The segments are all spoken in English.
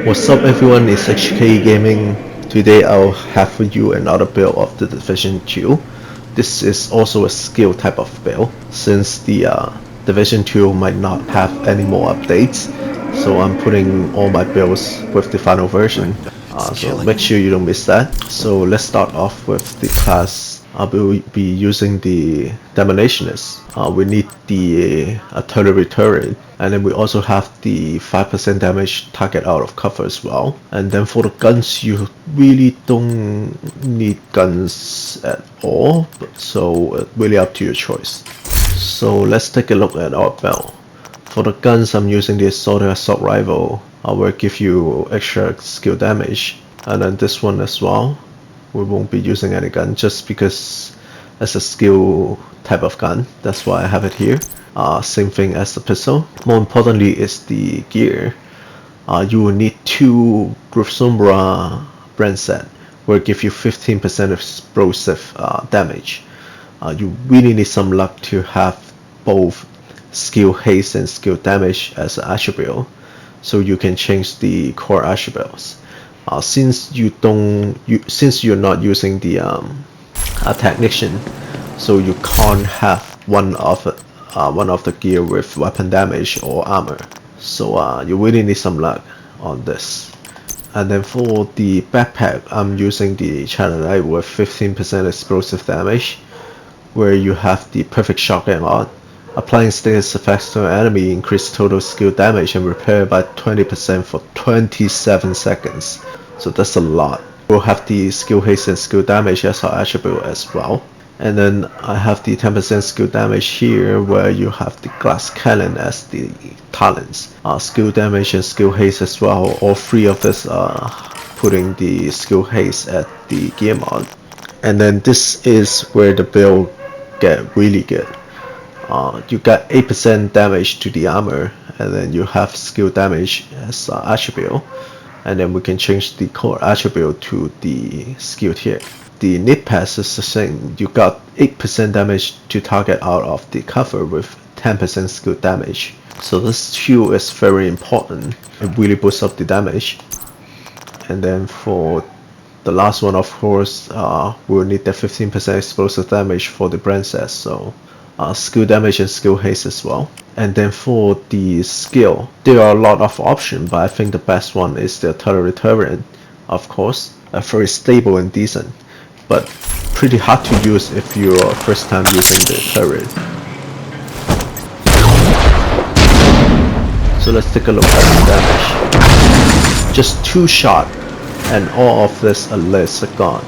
What's up everyone, it's HK Gaming. Today I'll have for you another build of the Division 2. This is also a skill type of build since the Division 2 might not have any more updates. So I'm putting all my builds with the final version. So make sure you don't miss that. So let's start off with the class. I will be using the Demolitionist. We need the artillery turret, and then we also have the 5% damage target out of cover as well. And then for the guns, you really don't need guns at all, so really up to your choice. So let's take a look at our build. For the guns, I'm using the assault rifle. I will give you extra skill damage, and then this one as well. We won't be using any gun just because it's a skill type of gun. That's why I have it here. Same thing as the pistol. More importantly is the gear. You will need 2 Sombra brand set, will give you 15% explosive damage. You really need some luck to have both skill haste and skill damage as an attribute, so you can change the core attributes. Since you're not using the technician, so you can't have one of the gear with weapon damage or armor. So you really need some luck on this. And then for the backpack, I'm using the Channelite with 15% explosive damage, where you have the perfect shotgun on. Applying status effects to an enemy increase total skill damage and repair by 20% for 27 seconds. So that's a lot. We'll have the skill haste and skill damage as our attribute as well. And then I have the 10% skill damage here, where you have the glass cannon as the talents. Skill damage and skill haste as well. All 3 of us are putting the skill haste at the gear mod. And then this is where the build get really good. You got 8% damage to the armor, and then you have skill damage as attribute, and then we can change the core attribute to the skill here. The knit pass is the same. You got 8% damage to target out of the cover with 10% skill damage. So this skill is very important. It really boosts up the damage. And then for the last one, of course, we'll need the 15% explosive damage for the brand set. So skill damage and skill haste as well. And then for the skill, there are a lot of options, but I think the best one is the artillery turret. Of course, very stable and decent, but pretty hard to use if you're first time using the turret. So let's take a look at the damage. Just 2 shots and all of this alerts are gone.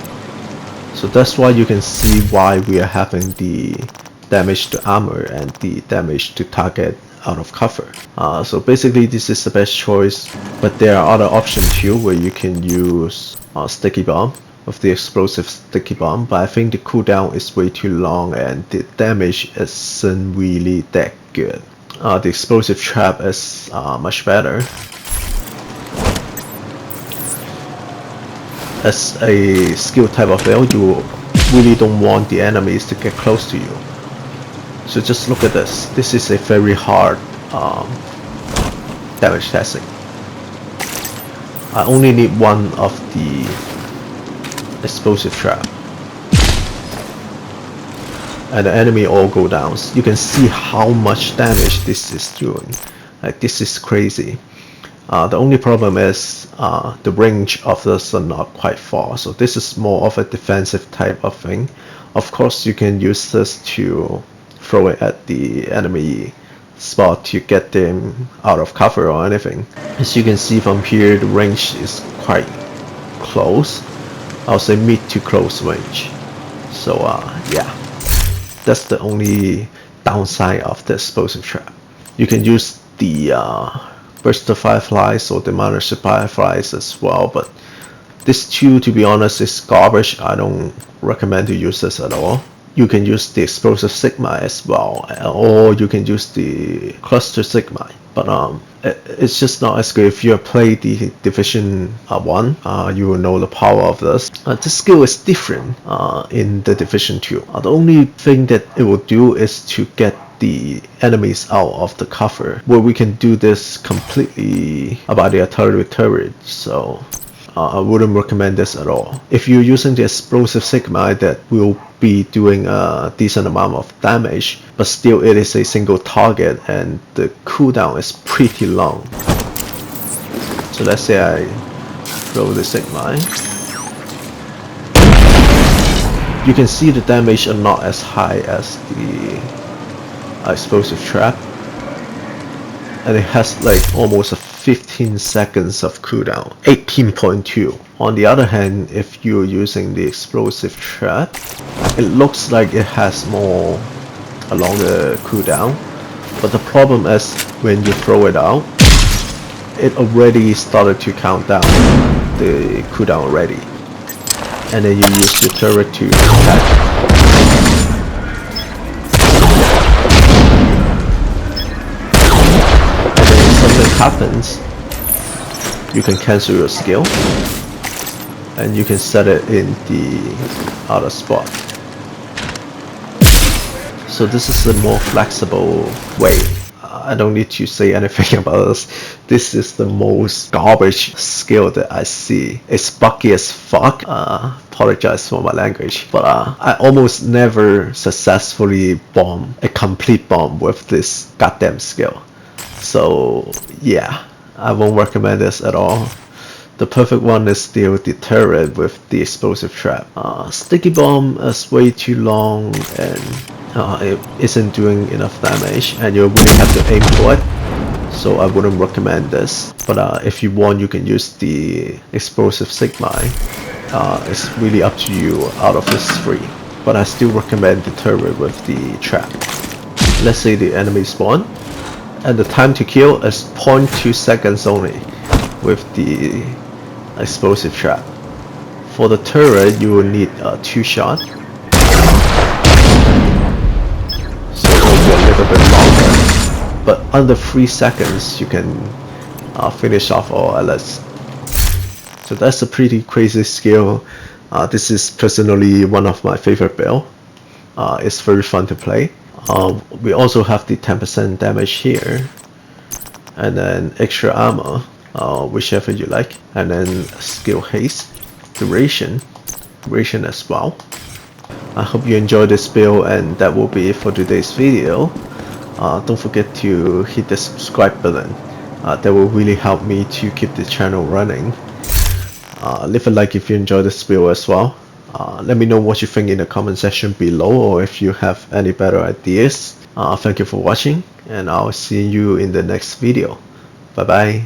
So that's why you can see why we are having the damage to armor and the damage to target out of cover. So basically this is the best choice, but there are other options too, where you can use sticky bomb with the explosive sticky bomb, but I think the cooldown is way too long and the damage isn't really that good. The explosive trap is much better. As a skill type of build, you really don't want the enemies to get close to you. So just look at this. This is a very hard damage testing. I only need one of the explosive trap, and the enemy all go down. You can see how much damage this is doing. Like, this is crazy. The only problem is the range of this are not quite far, so this is more of a defensive type of thing. Of course, you can use this to throw it at the enemy spot to get them out of cover or anything. As you can see from here, the range is quite close. I'll say mid to close range. So yeah, that's the only downside of the explosive trap. You can use the burst of fireflies or demolish the fireflies as well, but this tool, to be honest, is garbage. I don't recommend to use this at all. You can use the explosive sigma as well, or you can use the cluster sigma, but it's just not as good. If you play the Division 1, you will know the power of this. This skill is different in the Division 2. The only thing that it will do is to get the enemies out of the cover, where we can do this completely about the artillery turret. So I wouldn't recommend this at all. If you're using the explosive Sigma, that will be doing a decent amount of damage, but still it is a single target and the cooldown is pretty long. So let's say I throw the Sigma. You can see the damage are not as high as the explosive trap, and it has like almost a 15 seconds of cooldown, 18.2. On the other hand, if you're using the explosive trap, it looks like it has a longer cooldown, but the problem is when you throw it out, it already started to count down the cooldown already, and then you use the turret to attack. And then if something happens, you can cancel your skill and you can set it in the other spot. So this is a more flexible way. I don't need to say anything about this. This is the most garbage skill that I see. It's buggy as fuck. Apologize for my language, but I almost never successfully bomb a complete bomb with this goddamn skill. So yeah, I won't recommend this at all. The perfect one is still the turret with the explosive trap. Sticky bomb is way too long and it isn't doing enough damage, and you really have to aim for it. So I wouldn't recommend this. But if you want, you can use the explosive Sigma. It's really up to you out of this three. But I still recommend the turret with the trap. Let's say the enemy spawn, and the time to kill is 0.2 seconds only with the explosive trap. For the turret, you will need 2 shots. So it will be a little bit longer. But under 3 seconds, you can finish off all allies. So that's a pretty crazy skill. This is personally one of my favorite build. It's very fun to play. We also have the 10% damage here, and then extra armor, whichever you like, and then skill haste, duration as well. I hope you enjoyed this build, and that will be it for today's video. Don't forget to hit the subscribe button. That will really help me to keep the channel running. Leave a like if you enjoyed this build as well. Let me know what you think in the comment section below, or if you have any better ideas. Thank you for watching, and I'll see you in the next video. Bye bye.